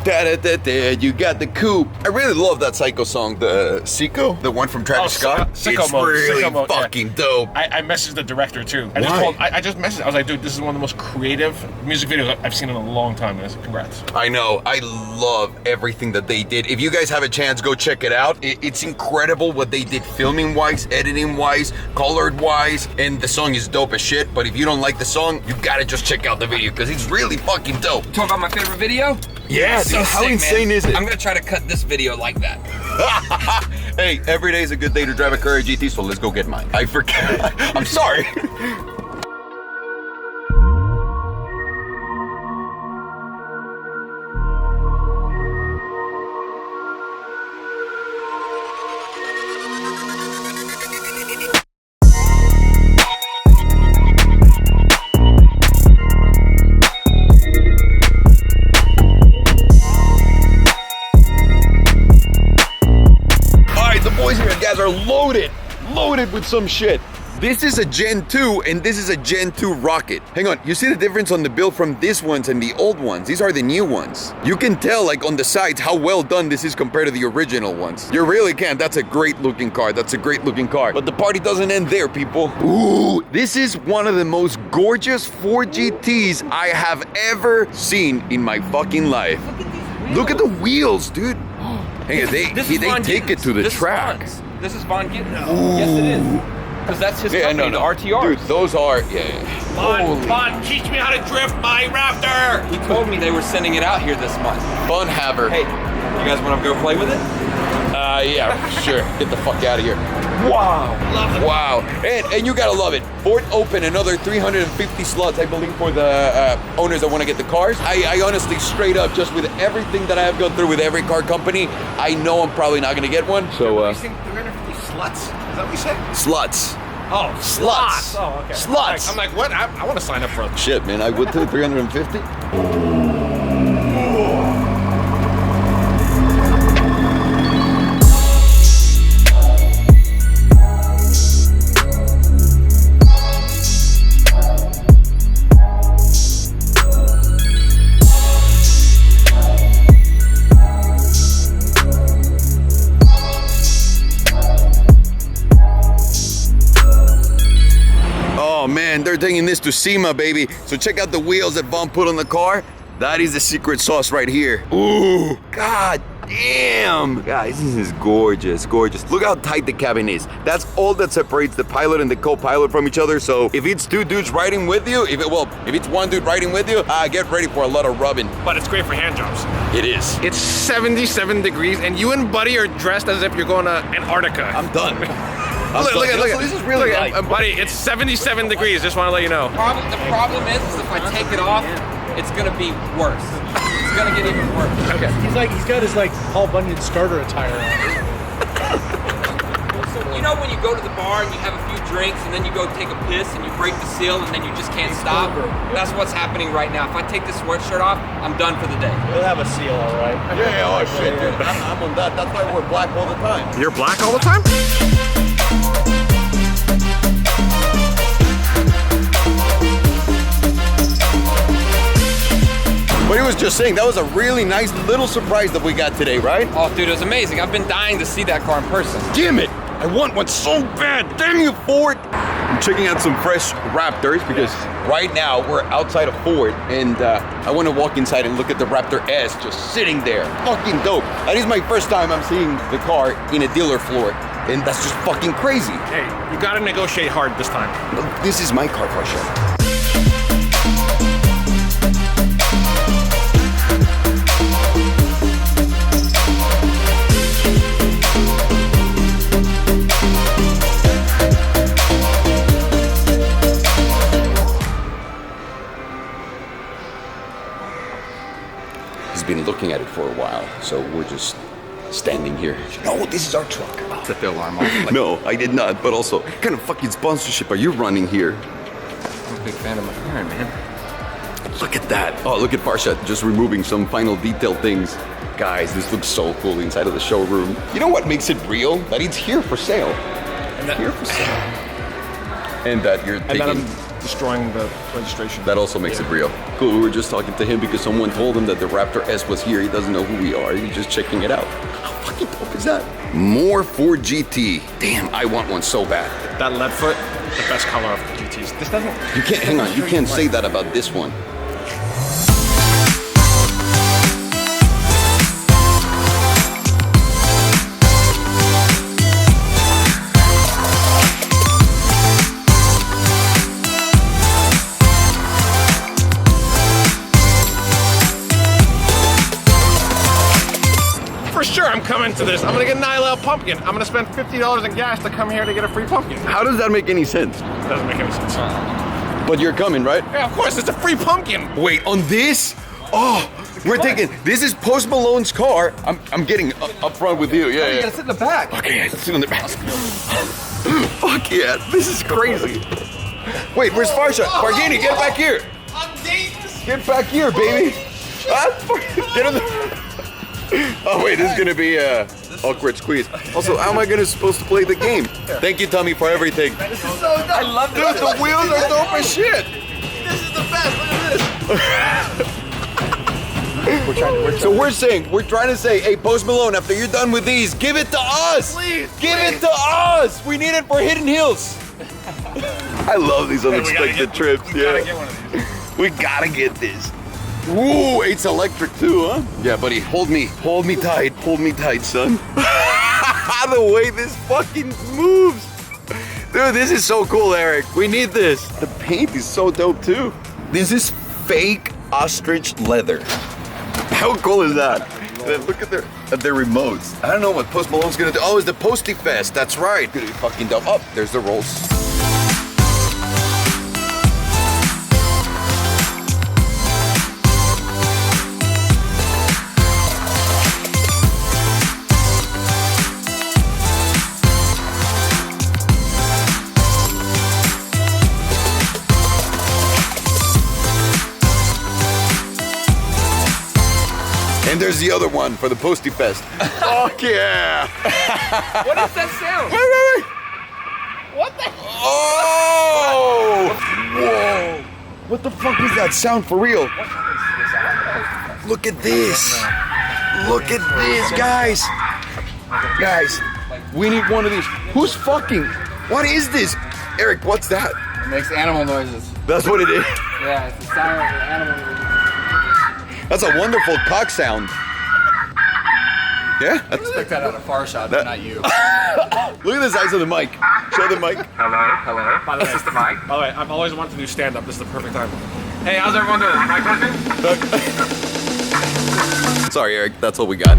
You got the coupe. I really love that Psycho song, the Sicko, the one from Travis Scott. Sicko Mode. Really Sicko Mode, fucking dope. I messaged the director too. Why? I just messaged. I was like, dude, this is one of the most creative music videos I've seen in a long time. And I said, congrats. I know. I love everything that they did. If you guys have a chance, go check it out. It's incredible what they did filming-wise, editing-wise, colored-wise, and the song is dope as shit. But if you don't like the song, you gotta just check out the video because it's really fucking dope. Talk about my favorite video? Yeah, So dude, how sick, insane man. is it? I'm gonna try to cut this video like that. Hey, every day is a good day to drive a Courier GT, so let's go get mine. I forgot. I'm sorry. Loaded with some shit. This is a Gen 2 and this is a Gen 2 rocket. Hang on, you see the difference on the build from these ones and the old ones? These are the new ones. You can tell like on the sides how well done this is compared to the original ones. You really can. That's a great looking car. That's a great looking car. But the party doesn't end there, people. Ooh, this is one of the most gorgeous Ford GTs I have ever seen in my fucking life. Look at the wheels, dude. Hey, they take it to the track. This is Von Gittens. Yes, it is. Because that's his company, the RTR. Dude, those are, Bon, teach me how to drift my Raptor. He told me they were sending it out here this month. Fun haver. Hey, you guys want to go play with it? Yeah, sure. Get the fuck out of here. Wow. Love it. Wow. And you gotta love it. Ford opened another 350 slots, I believe, for the owners that want to get the cars. I honestly, straight up, just with everything that I have gone through with every car company, I know I'm probably not gonna get one. So, You think 350 sluts? Is that what you said? sluts. Oh, Sluts. Oh, okay. Sluts. I'm like, what? I want to sign up for it. Shit, man, I would too. 350. They're taking this to SEMA, baby. So check out the wheels that Von put on the car. That is the secret sauce right here. Ooh, god damn. Guys, this is gorgeous, gorgeous. Look how tight the cabin is. That's all that separates the pilot and the co-pilot from each other. So if it's two dudes riding with you, if it's one dude riding with you, get ready for a lot of rubbing. But it's great for hand jobs. It is. It's 77 degrees and you and Buddy are dressed as if you're going to Antarctica. I'm done. Look at this is really light. Buddy, it's 77 degrees, just want to let you know. The problem is if I take it off, it's gonna be worse. It's gonna get even worse. Okay. He's got his like Paul Bunyan starter attire on. You know when you go to the bar and you have a few drinks and then you go take a piss and you break the seal and then you just can't stop? That's what's happening right now. If I take this sweatshirt off, I'm done for the day. He'll have a seal, all right. Yeah, oh shit, dude. I'm on that. That's why I wear black all the time. You're black all the time? But he was just saying, that was a really nice little surprise that we got today, right? Oh, dude, it was amazing. I've been dying to see that car in person. Damn it! I want one so bad! Damn you, Ford! I'm checking out some fresh Raptors because right now we're outside of Ford and I want to walk inside and look at the Raptor S just sitting there. Fucking dope. That is my first time I'm seeing the car in a dealer floor and that's just fucking crazy. Hey, you gotta negotiate hard this time. This is my car for sure. Been looking at it for a while, so we're just standing here. No, this is our truck. Set the alarm off. No, I did not, but also, what kind of fucking sponsorship are you running here? I'm a big fan of McLaren, man. Look at that. Oh, look at Parsha just removing some final detail things. Guys, this looks so cool inside of the showroom. You know what makes it real? That it's here for sale. And that, Here for sale. And that you're taking... destroying the registration. That also makes it real. Cool, we were just talking to him because someone told him that the Raptor S was here. He doesn't know who we are. He's just checking it out. How fucking dope is that? More Ford GT. Damn, I want one so bad. That lead foot, the best color of the GTs. This doesn't... You can't, hang on, you can't say that about this one. For sure, I'm coming to this. I'm gonna get an ILL pumpkin. I'm gonna spend $50 in gas to come here to get a free pumpkin. How does that make any sense? Doesn't make any sense. But you're coming, right? Yeah, of course, it's a free pumpkin. Wait, on this? Oh, we're taking, this is Post Malone's car. I'm getting up front with you, yeah. You gotta sit in the back. Okay, I sit in the back. Fuck yeah, this is crazy. Wait, where's Farsha? Fargini, get back here. I'm dangerous. Get back here, baby. Get in the... Oh wait, this is gonna be a awkward squeeze. Also, how am I supposed to play the game? Thank you, Tommy, for everything. This is so dope. I love this. Dude, the wheels are dope as shit. This is the best. Look at this. We're trying to say, hey, Post Malone, after you're done with these, give it to us. Please, give it to us. We need it for Hidden Hills. I love these unexpected trips. We gotta get one of these. We gotta get this. Ooh, it's electric too, huh? Yeah, buddy, hold me tight, son. The way this fucking moves. Dude, this is so cool, Eric. We need this. The paint is so dope too. This is fake ostrich leather. How cool is that? Look at their remotes. I don't know what Post Malone's gonna do. Oh, it's the Posty Fest. That's right. Gonna be fucking dope. Oh, there's the rolls. And there's the other one for the Posty Fest. Fuck yeah! What is that sound? Wait. What the? Oh! Whoa! What the fuck is that sound for real? Look at this! Look at this, guys! Guys, we need one of these. Who's fucking? What is this? Eric, what's that? It makes animal noises. That's what it is. Yeah, it's the sound of the animal noises. That's a wonderful cock sound. Yeah? Expect that out of Farshad, but not you. Look at the size of the mic. Show the mic. Hello. By the way, This is the mic. By the way, I've always wanted to do stand-up. This is the perfect time. Hey, how's everyone doing? My question? Sorry, Eric. That's all we got.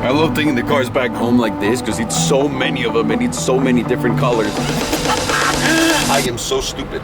I love taking the cars back home like this because it's so many of them and it's so many different colors. I am so stupid.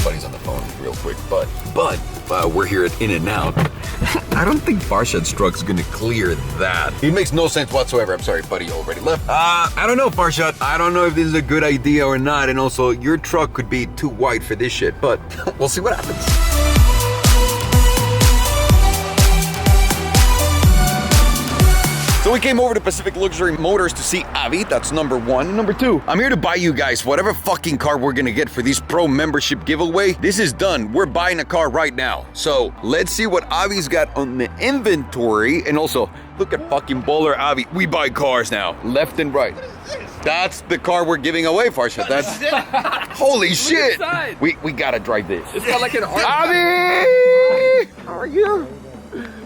Buddy's on the phone real quick, but we're here at In-N-Out. I don't think Farshad's truck's gonna clear that. It makes no sense whatsoever. I'm sorry, buddy already left. I don't know, Farshad. I don't know if this is a good idea or not, and also your truck could be too wide for this shit, but we'll see what happens. So we came over to Pacific Luxury Motors to see Avi, that's number one. Number two, I'm here to buy you guys whatever fucking car we're gonna get for this pro membership giveaway. This is done, we're buying a car right now. So let's see what Avi's got on the inventory. And also, look at fucking Bowler Avi. We buy cars now, left and right. That's the car we're giving away, Farsha. That's holy shit. We gotta drive this. It's got like an art. Avi! How are you?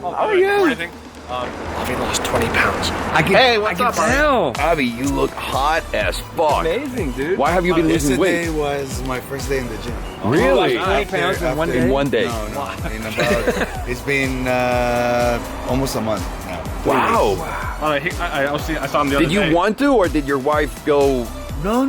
How are you? Avi lost 20 pounds. Hey, what's up, Avi? Avi, you look hot as fuck. Amazing, dude. Why have you been losing weight? Yesterday was my first day in the gym. Really? 20 pounds in one day? In one day. No, in about, it's been almost a month now. Wow. I saw him the other Did day. you want to, or did your wife go? No.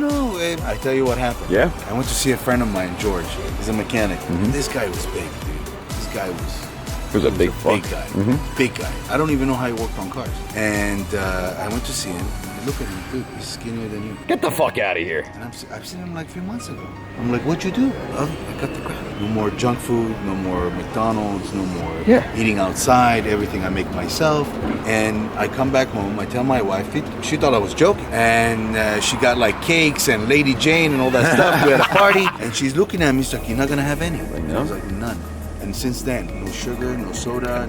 I tell you what happened. Yeah? I went to see a friend of mine, George. He's a mechanic. This guy was big, dude. This guy was. He was a big fuck. Big guy. Big guy. I don't even know how he worked on cars. And I went to see him. I look at him, dude. He's skinnier than you. Get the fuck out of here. And I've seen him like 3 months ago. I'm like, what'd you do? Oh, I got the crap. No more junk food, no more McDonald's, no more eating outside, everything I make myself. And I come back home, I tell my wife, she thought I was joking. And she got like cakes and Lady Jane and all that stuff. We had a party. And she's looking at me, she's like, you're not gonna have any. No. I was like, none. And since then, no sugar, no soda.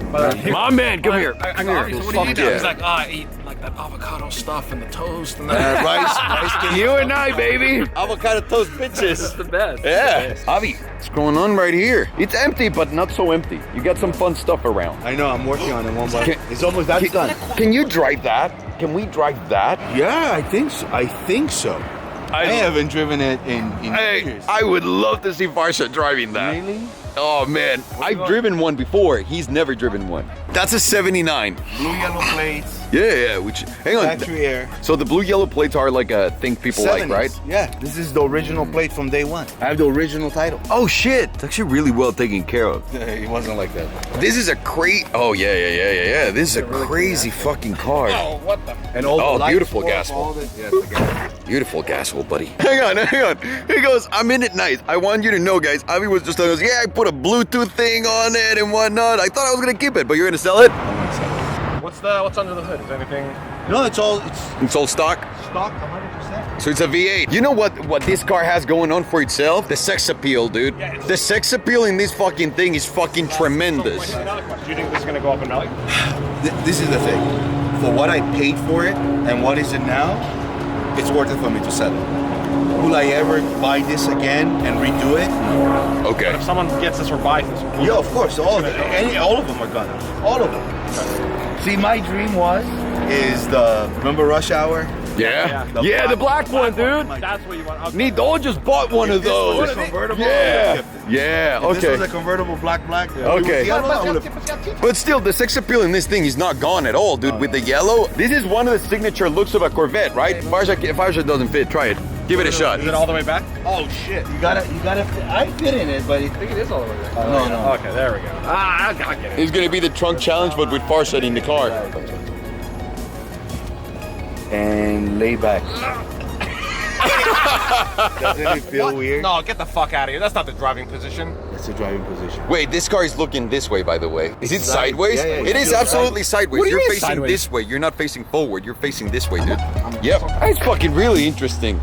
My man, come here. I go, "Ari, so what do you eat now?" He's like, I eat like that avocado stuff and the toast and that. rice cake. You and I, baby. Avocado toast bitches. It's the best. Yeah. Avi, what's going on right here? It's empty, but not so empty. You got some fun stuff around. I know, I'm working on it one by It's almost that's done. Can you drive that? Can we drive that? Yeah, I think so. I haven't driven it in years. I would love to see Farsha driving that. Really? Oh man, I've driven one before. He's never driven one. That's a 79. Blue, yellow plates. Yeah. Which, hang on. Factory air. So the blue yellow plates are like a thing people like, 70s. right? Yeah, this is the original plate from day one. I have the original title. Oh shit, it's actually really well taken care of. It wasn't like that. This is a Oh yeah. This is a crazy fucking car. Oh, what the? And all Oh, the beautiful lights, gas all the, yes, the gas. Beautiful gas hole, buddy. Hang on. He goes, I'm in it nice. I want you to know, guys, Avi was just telling us, yeah, I put a Bluetooth thing on it and whatnot. I thought I was gonna keep it, but you're gonna sell it? What's under the hood? Is anything? No, it's all stock? stock 100%. So it's a V8. You know what this car has going on for itself? The sex appeal, dude. Yeah, The sex appeal in this fucking thing is fucking tremendous. So, another question. Do you think this is gonna go up in value? This is the thing. For what I paid for it and what is it now, it's worth it for me to sell it. Will I ever buy this again and redo it? No. Okay. If someone gets this or buys this, Yeah, of course. All of it. All of them are gonna. All of them. See, my dream is remember Rush Hour? Yeah. The Yeah, the black one, dude. that's what you want. Okay. Nidal just bought one of This was those. a convertible. Yeah. Yeah, If this was a okay. convertible black. Okay. But still, the sex appeal in this thing is not gone at all, dude. With the yellow, this is one of the signature looks of a Corvette, right? Farsha doesn't fit. Try it. Give it a shot. Is it all the way back? Oh shit! You gotta. I fit in it, but I think it is all the way back. no. Okay, there we go. I get it. It's gonna be the trunk challenge, but with Farsha in the car. And lay back. Doesn't it feel weird? No, get the fuck out of here. That's not the driving position. It's a driving position. Wait, this car is looking this way, by the way. Is it sideways? Yeah, It is it's absolutely sideways. What do you You're mean facing sideways? this way. You're not facing forward. You're facing this way, dude. Yep. It's fucking really interesting.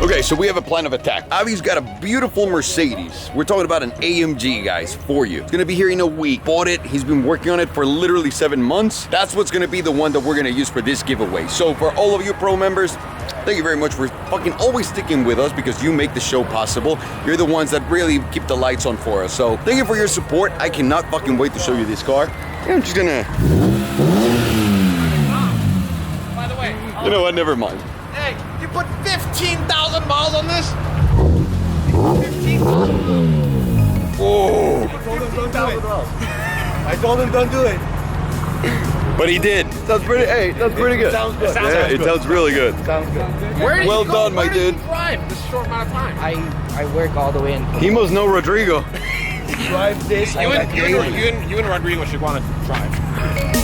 Okay, so we have a plan of attack. Avi's got a beautiful Mercedes. We're talking about an AMG, guys, for you. It's gonna be here in a week. Bought it. He's been working on it for literally 7 months. That's what's gonna be the one that we're gonna use for this giveaway. So for all of you pro members, thank you very much for fucking always sticking with us because you make the show possible. You're the ones that really keep the lights on for us. So thank you for your support. I cannot fucking wait to show you this car. I'm just gonna... By the way, You know what? Never mind. hey, you put 15,000 miles on this? 15,000. Oh, I told him don't do it. but he did. That's pretty. Hey, that's pretty good. Sounds good. Yeah, it sounds really good. Sounds good. Where did Well you go? done, my Where did dude. you drive this short amount of time? I work all the way in. He must know Rodrigo. Drive this. You and Rodrigo should want to drive.